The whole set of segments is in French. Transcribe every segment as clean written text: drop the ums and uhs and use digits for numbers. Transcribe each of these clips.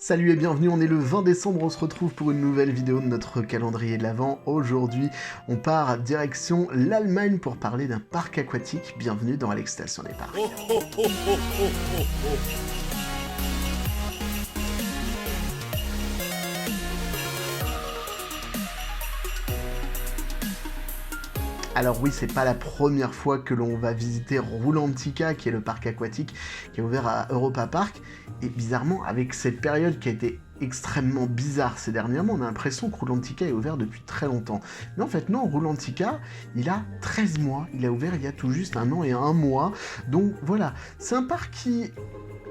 Salut et bienvenue, on est le 20 décembre, on se retrouve pour une nouvelle vidéo de notre calendrier de l'Avent. Aujourd'hui, on part direction l'Allemagne pour parler d'un parc aquatique. Bienvenue dans Alex Station des Parcs. Alors oui, c'est pas la première fois que l'on va visiter Rulantica, qui est le parc aquatique qui est ouvert à Europa Park. Et bizarrement, avec cette période qui a été extrêmement bizarre ces derniers mois, on a l'impression que Rulantica est ouvert depuis très longtemps. Mais en fait non, Rulantica, il a 13 mois, il a ouvert il y a tout juste 1 an et 1 mois. Donc voilà, c'est un parc qui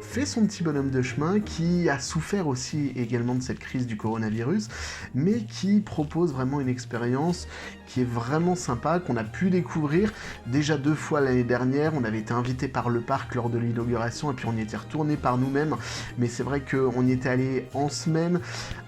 fait son petit bonhomme de chemin, qui a souffert aussi également de cette crise du coronavirus, mais qui propose vraiment une expérience qui est vraiment sympa, qu'on a pu découvrir déjà 2 fois l'année dernière. On avait été invité par le parc lors de l'inauguration et puis on y était retourné par nous-mêmes, mais c'est vrai qu'on y était allé en semaine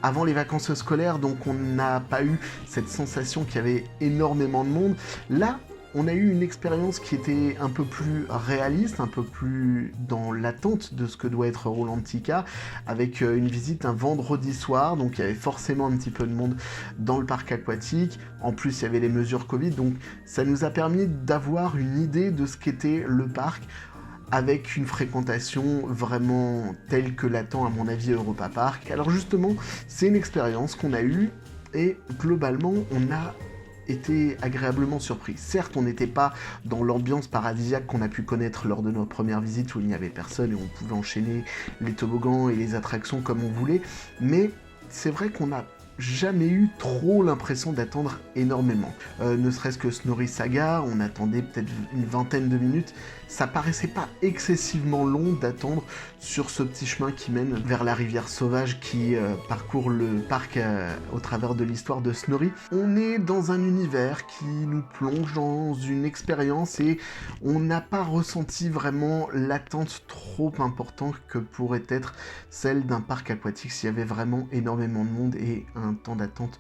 avant les vacances scolaires, donc on n'a pas eu cette sensation qu'il y avait énormément de monde. Là, on a eu une expérience qui était un peu plus réaliste, un peu plus dans l'attente de ce que doit être Rulantica, avec une visite un vendredi soir, donc il y avait forcément un petit peu de monde dans le parc aquatique. En plus, il y avait les mesures Covid, donc ça nous a permis d'avoir une idée de ce qu'était le parc, avec une fréquentation vraiment telle que l'attend à mon avis Europa Park. Alors justement, c'est une expérience qu'on a eue, et globalement, on a été agréablement surpris. Certes, on n'était pas dans l'ambiance paradisiaque qu'on a pu connaître lors de notre première visite où il n'y avait personne et on pouvait enchaîner les toboggans et les attractions comme on voulait, mais c'est vrai qu'on n'a jamais eu trop l'impression d'attendre énormément. Ne serait-ce que Snorri Saga, on attendait peut-être une vingtaine de minutes, ça paraissait pas excessivement long d'attendre sur ce petit chemin qui mène vers la rivière sauvage qui parcourt le parc au travers de l'histoire de Snorri. On est dans un univers qui nous plonge dans une expérience et on n'a pas ressenti vraiment l'attente trop importante que pourrait être celle d'un parc aquatique s'il y avait vraiment énormément de monde et un temps d'attente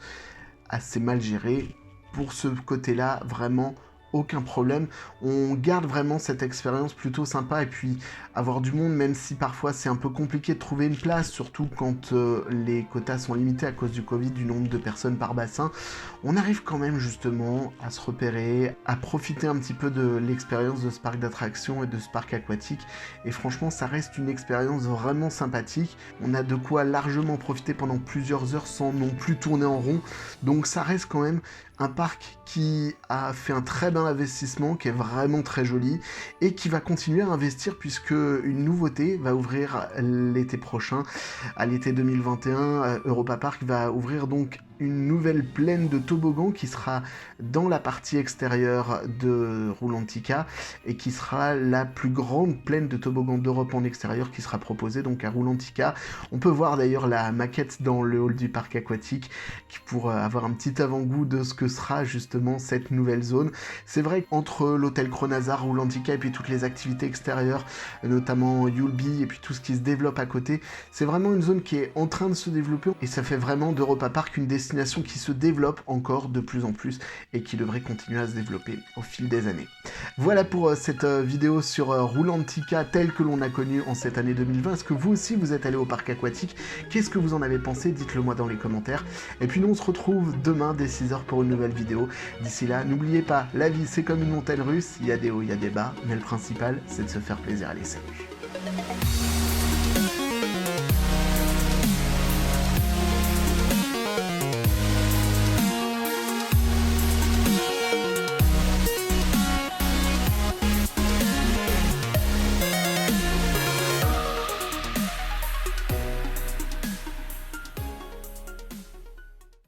assez mal géré. Pour ce côté-là, vraiment aucun problème. On garde vraiment cette expérience plutôt sympa, et puis avoir du monde, même si parfois c'est un peu compliqué de trouver une place, surtout quand les quotas sont limités à cause du Covid, du nombre de personnes par bassin, on arrive quand même justement à se repérer, à profiter un petit peu de l'expérience de ce parc d'attractions et de ce parc aquatique, et franchement ça reste une expérience vraiment sympathique. On a de quoi largement profiter pendant plusieurs heures sans non plus tourner en rond, donc ça reste quand même un parc qui a fait un très bon investissement, qui est vraiment très joli, et qui va continuer à investir puisque une nouveauté va ouvrir l'été prochain, à l'été 2021. Europa Park va ouvrir donc une nouvelle plaine de toboggan qui sera dans la partie extérieure de Rulantica et qui sera la plus grande plaine de toboggan d'Europe en extérieur qui sera proposée donc à Rulantica. On peut voir d'ailleurs la maquette dans le hall du parc aquatique qui pourra avoir un petit avant-goût de ce que sera justement cette nouvelle zone. C'est vrai qu'entre l'hôtel Kronazar, Rulantica et puis toutes les activités extérieures, notamment Yulby et puis tout ce qui se développe à côté, c'est vraiment une zone qui est en train de se développer et ça fait vraiment d'Europa Park une destination qui se développe encore de plus en plus et qui devrait continuer à se développer au fil des années. Voilà pour cette vidéo sur Rulantica telle que l'on a connue en cette année 2020. Est-ce que vous aussi vous êtes allé au parc aquatique? Qu'est-ce que vous en avez pensé? Dites-le moi dans les commentaires. Et puis nous on se retrouve demain dès 6h pour une nouvelle vidéo. D'ici là, n'oubliez pas, la vie c'est comme une montagne russe, il y a des hauts, il y a des bas, mais le principal c'est de se faire plaisir. Allez, salut!